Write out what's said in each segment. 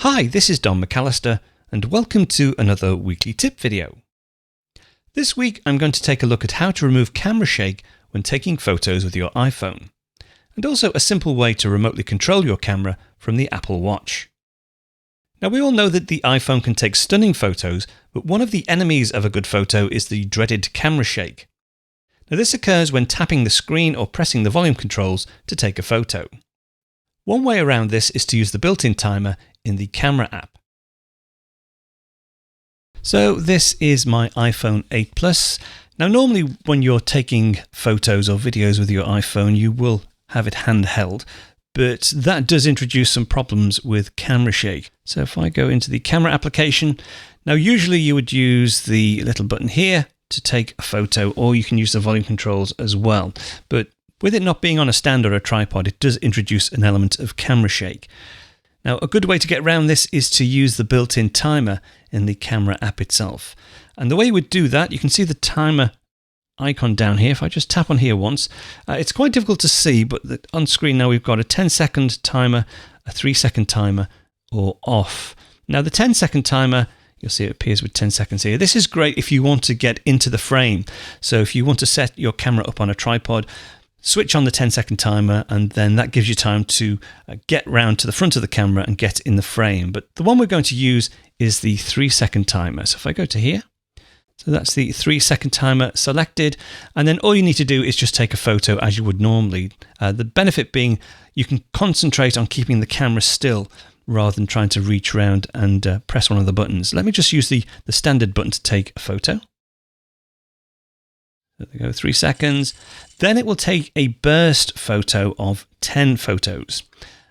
Hi, this is Don McAllister, and welcome to another weekly tip video. This week I'm going to take a look at how to remove camera shake when taking photos with your iPhone, and also a simple way to remotely control your camera from the Apple Watch. Now, we all know that the iPhone can take stunning photos, but one of the enemies of a good photo is the dreaded camera shake. Now, this occurs when tapping the screen or pressing the volume controls to take a photo. One way around this is to use the built-in timer in the camera app. So this is my iPhone 8 Plus. Now, normally when you're taking photos or videos with your iPhone, you will have it handheld, but that does introduce some problems with camera shake. So if I go into the camera application, now usually you would use the little button here to take a photo, or you can use the volume controls as well. But with it not being on a stand or a tripod, it does introduce an element of camera shake. Now, a good way to get around this is to use the built-in timer in the camera app itself. And the way you would do that, you can see the timer icon down here. If I just tap on here once, it's quite difficult to see, but on screen now we've got a 10-second timer, a 3-second timer, or off. Now, the 10-second timer, you'll see it appears with 10 seconds here. This is great if you want to get into the frame. So if you want to set your camera up on a tripod, switch on the 10-second timer, and then that gives you time to get round to the front of the camera and get in the frame. But the one we're going to use is the 3-second timer. So if I go to here, so that's the 3-second timer selected, and then all you need to do is just take a photo as you would normally. The benefit being you can concentrate on keeping the camera still rather than trying to reach around and press one of the buttons. Let me just use the standard button to take a photo. There we go, 3 seconds. Then it will take a burst photo of 10 photos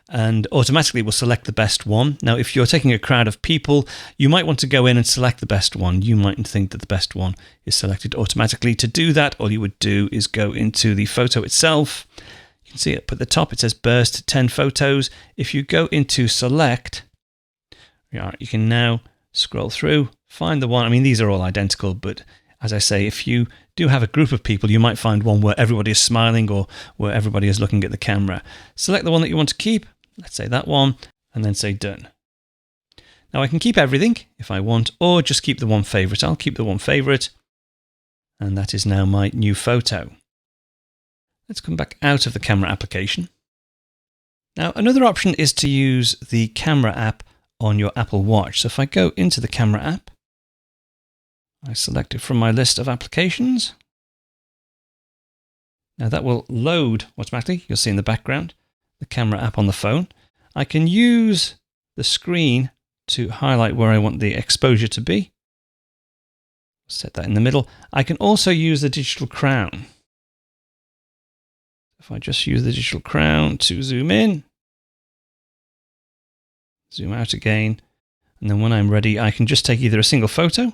and automatically will select the best one. Now, if you're taking a crowd of people, you might want to go in and select the best one. You mightn't think that the best one is selected automatically. To do that, all you would do is go into the photo itself. You can see up at the top, it says burst 10 photos. If you go into select, you can now scroll through, find the one. I mean, these are all identical, but as I say, if you do have a group of people, you might find one where everybody is smiling or where everybody is looking at the camera. Select the one that you want to keep, let's say that one, and then say done. Now I can keep everything if I want, or just keep the one favorite. I'll keep the one favorite, and that is now my new photo. Let's come back out of the camera application. Now, another option is to use the camera app on your Apple Watch. So if I go into the camera app, I select it from my list of applications. Now that will load automatically. You'll see in the background the camera app on the phone. I can use the screen to highlight where I want the exposure to be. Set that in the middle. I can also use the digital crown. If I just use the digital crown to zoom in, zoom out again, and then when I'm ready, I can just take either a single photo,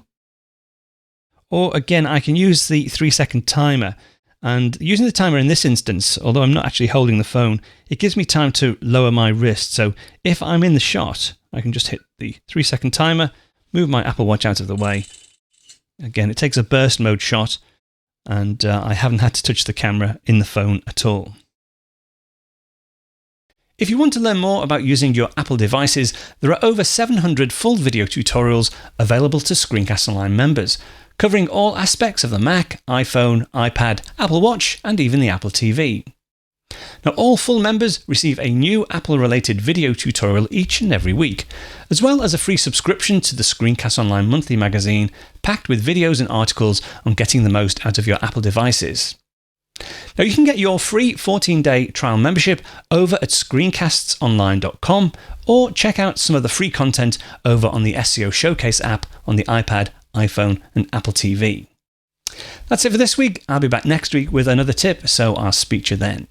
or again, I can use the 3-second timer. And using the timer in this instance, although I'm not actually holding the phone, it gives me time to lower my wrist. So if I'm in the shot, I can just hit the 3-second timer, move my Apple Watch out of the way. Again, it takes a burst mode shot, and I haven't had to touch the camera in the phone at all. If you want to learn more about using your Apple devices, there are over 700 full video tutorials available to ScreenCastsOnline members, covering all aspects of the Mac, iPhone, iPad, Apple Watch, and even the Apple TV. Now, all full members receive a new Apple-related video tutorial each and every week, as well as a free subscription to the ScreenCastsOnline monthly magazine, packed with videos and articles on getting the most out of your Apple devices. Now, you can get your free 14-day trial membership over at ScreenCastsOnline.com, or check out some of the free content over on the SCO Showcase app on the iPad, iPhone, and Apple TV. That's it for this week. I'll be back next week with another tip, so I'll speak to you then.